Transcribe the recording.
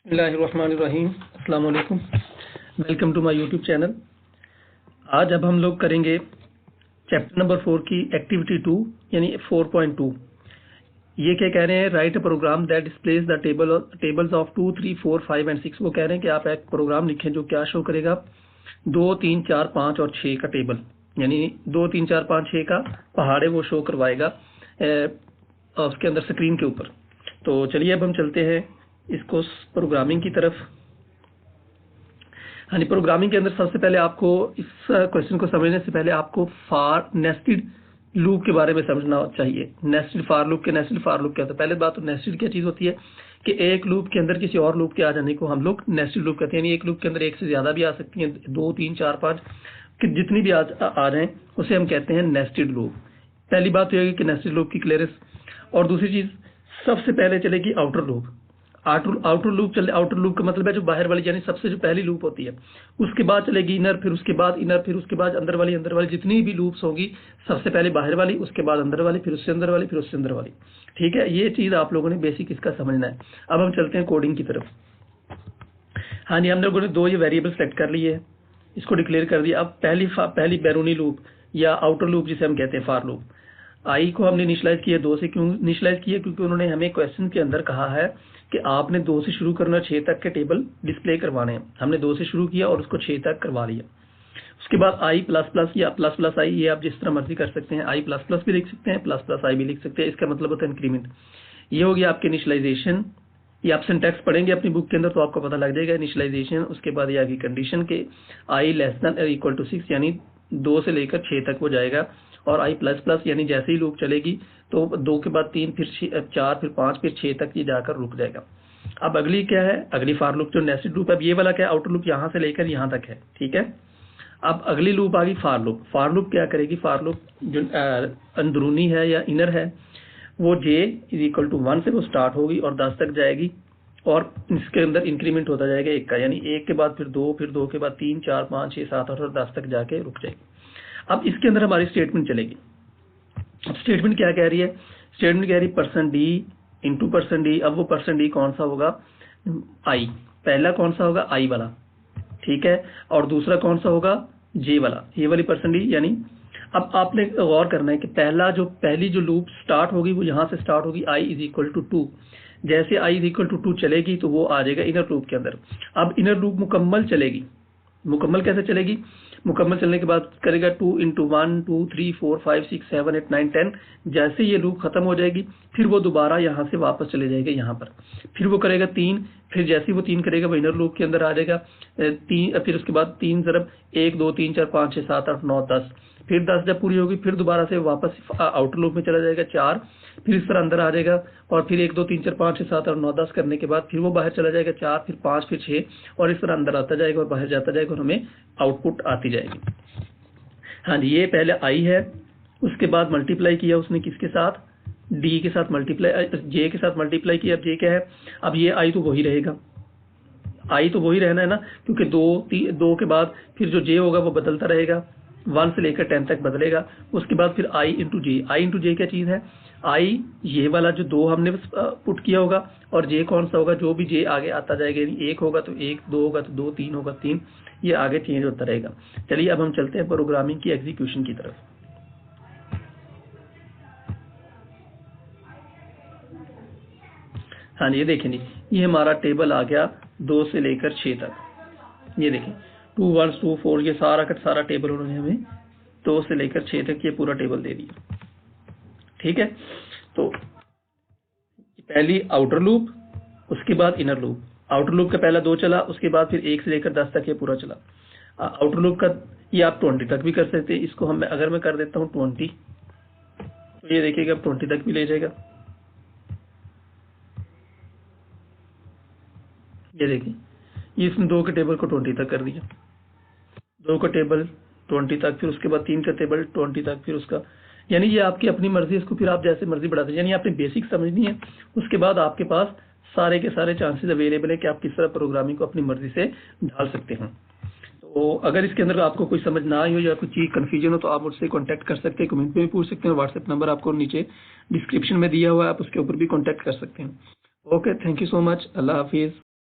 बिस्मिल्लाहिर्रहमानिर्रहीम। अस्सलाम वालेकुम। Welcome to my YouTube channel. आज अब हम लोग करेंगे चैप्टर नंबर 4 की एक्टिविटी 2 यानी 4.2। ये क्या कह रहे हैं, write a program that displays the tables of 2, 3, 4, 5 and 6। वो कह रहे हैं कि आप एक प्रोग्राम लिखें जो क्या शो करेगा 2, 3, 4, 5 और 6 का टेबल, यानी 2, 3, 4, 5, 6 का पहाड़े वो शो करवाएगा उसके अंदर स्क्रीन के ऊपर। तो चलिए अब हम चलते हैं इसको प्रोग्रामिंग की तरफ। हाँ जी, प्रोग्रामिंग के अंदर सबसे पहले आपको इस क्वेश्चन को समझने से पहले आपको फार नेस्टेड लूप के बारे में समझना चाहिए। नेस्टेड फार लूप क्या होता है? पहले बात तो नेस्टेड क्या चीज होती है कि एक लूप के अंदर किसी और लूप के आ जाने को हम लोग नेस्टेड लूप कहते हैं। यानी एक लूप के अंदर एक से ज्यादा भी आ सकती हैं, 2, 3, 4, 5 कि जितनी भी आ रहे हैं उसे हम कहते हैं नेस्टेड लूप। पहली बात तो यह है कि नेस्टेड लूप की क्लियरेंस। और दूसरी चीज, सबसे पहले चलेगी आउटर लूप। आउटर लूप का मतलब है जो बाहर वाली, यानी सबसे जो पहली लूप होती है। उसके बाद चलेगी इनर, फिर उसके बाद इनर, फिर उसके बाद अंदर वाली जितनी भी लूप्स होंगी, सबसे पहले बाहर वाली, उसके बाद अंदर वाली, फिर उससे अंदर वाली, फिर उससे अंदर वाली। ठीक है, ये चीज आप लोगों ने बेसिक इसका समझना है। अब हम चलते हैं कोडिंग की तरफ। हाँ जी, हम लोगों ने दो ये वेरिएबल सेलेक्ट कर लिए है, इसको डिक्लेयर कर दिया। अब पहली बैरूनी लूप या आउटर लूप जिसे हम कहते हैं फार लूप, आई को हमने इनिशियलाइज किया 2 से। क्यों इनिशियलाइज किया? क्योंकि उन्होंने हमें क्वेश्चन के अंदर कहा है कि आपने 2 से शुरू करना, 6 तक के टेबल डिस्प्ले करवाने हैं। हमने 2 से शुरू किया और उसको 6 तक करवा लिया। उसके बाद आई प्लस प्लस या प्लस प्लस आई, ये आप जिस तरह मर्जी कर सकते हैं। आई प्लस प्लस भी लिख सकते हैं, प्लस प्लस आई भी लिख सकते हैं। इसका मतलब होता है इंक्रीमेंट। ये हो गया आपके इनिशियलाइजेशन। ये आप सिंटैक्स पढ़ेंगे अपनी बुक के अंदर तो आपको पता लग जाएगा। इनिशियलाइजेशन, उसके बाद ये आगे कंडीशन के आई लेस देन इक्वल टू 6, यानी 2 से लेकर 6 तक वो जाएगा। और आई प्लस प्लस यानी जैसे ही लूप चलेगी तो 2 के बाद 3, फिर 4, फिर 5, फिर 6 तक ये जाकर रुक जाएगा। अब अगली क्या है? अगली फार लूप जो नेस्टेड लूप है। अब ये वाला क्या है? आउटर लूप यहां से लेकर यहां तक है। ठीक है, अब अगली लूप आ गई फार लूप। फार लूप क्या करेगी? फार लूप जो अंदरूनी है या इनर है, वो j इज इक्वल टू 1 से वो स्टार्ट होगी और 10 तक जाएगी। और इसके अंदर इंक्रीमेंट होता जाएगा 1 का, यानी 1 के बाद फिर 2, फिर 2 के बाद 3, 4, 5, 6, 7, 8 और 10 तक जाके रुक जाएगी। अब इसके अंदर हमारी स्टेटमेंट चलेगी। अब स्टेटमेंट क्या कह रही है? स्टेटमेंट कह रही है %d इंटू %d। अब वो %d कौन सा होगा? आई। पहला कौन सा होगा? आई वाला। ठीक है, और दूसरा कौन सा होगा? जे वाला, ये वाली %d। यानी अब आपने गौर करना है कि पहली जो लूप स्टार्ट होगी वो यहां से स्टार्ट होगी, आई इज इक्वल टू 2। जैसे आई इज इक्वल टू 2 चलेगी तो वो आ जाएगा इनर लूप के अंदर। अब इनर लूप मुकम्मल चलेगी। मुकम्मल कैसे चलेगी? मुकम्मल चलने के बाद करेगा 2 इंटू 1, 2, 3, 4, 5, 6, 7, 8, 9, 10। जैसे ये लूप खत्म हो जाएगी फिर वो दोबारा यहाँ से वापस चले जाएगा यहाँ पर। फिर वो करेगा 3, फिर जैसे ही वो 3 करेगा वो इनर लूप के अंदर आ जाएगा 3। फिर उसके बाद 3 ज़रब 1, 2, 3, 4, 5, 6, 7, 8, 9, 10। फिर 10 जब पूरी होगी फिर दोबारा से वापस आउटर लूप में चला जाएगा 4। फिर इस तरह अंदर आ जाएगा और फिर 1, 2, 3, 4, 5, 6, 7, 8, 9, 10 करने के बाद फिर वो बाहर चला जाएगा 4, फिर 5, फिर 6 और इस तरह अंदर आता जाएगा और बाहर जाता जाएगा और हमें आउटपुट आती जाएगी। हाँ जी, ये पहले आई है, उसके बाद मल्टीप्लाई किया उसने किसके साथ? डी के साथ मल्टीप्लाई, जे के साथ मल्टीप्लाई किया। अब जे क्या है? अब ये आई तो वही रहेगा, आई तो वही रहना है ना, क्योंकि 2 के बाद फिर जो जे होगा वो बदलता रहेगा, 1 से लेकर 10 तक बदलेगा। उसके बाद फिर आई इंटू जे। आई इंटू जे क्या चीज है? आई ये वाला जो 2 हमने पुट किया होगा, और जे कौन सा होगा? जो भी जे आगे आता जाएगा, यानी 1 होगा तो 1, 2 होगा तो 2, 3 होगा 3, ये आगे चेंज होता रहेगा। चलिए अब हम चलते हैं प्रोग्रामिंग की एग्जीक्यूशन की तरफ। हाँ जी, ये देखें जी, ये हमारा टेबल आ गया 2 से लेकर 6 तक। ये देखें 2 1 2 4, ये सारा का सारा टेबल उन्होंने हमें 2 से लेकर 6 तक ये पूरा टेबल दे दिया। ठीक है, तो पहली आउटर लूप, उसके बाद इनर लूप। आउटर लूप का पहला 2 चला, उसके बाद फिर 1 से लेकर 10 तक ये पूरा चला। आउटर लूप का ये आप 20 तक भी कर सकते हैं। इसको हम अगर मैं कर देता हूँ 20, तो ये देखिएगा 20 तक भी ले जाएगा। ये देखिए, ये इसने 2 के टेबल को 20 तक कर दिया, 2 का टेबल 20 तक, फिर उसके बाद 3 का टेबल 20 तक, फिर उसका, यानी ये आपकी अपनी मर्जी, इसको फिर आप जैसे मर्जी बढ़ाते हैं। यानी आपने बेसिक समझनी है, उसके बाद आपके पास सारे के सारे चांसेस अवेलेबल है कि आप किस तरह प्रोग्रामिंग को अपनी मर्जी से ढाल सकते हैं। तो अगर इसके अंदर आपको कोई समझ ना आई हो या कोई चीज कंफ्यूजन हो तो आप मुझसे कांटेक्ट कर सकते हैं, कमेंट में भी पूछ सकते हैं। व्हाट्सएप नंबर आपको नीचे डिस्क्रिप्शन में दिया हुआ है, आप उसके ऊपर भी कांटेक्ट कर सकते हैं। Okay, thank you so much. Allah Hafiz.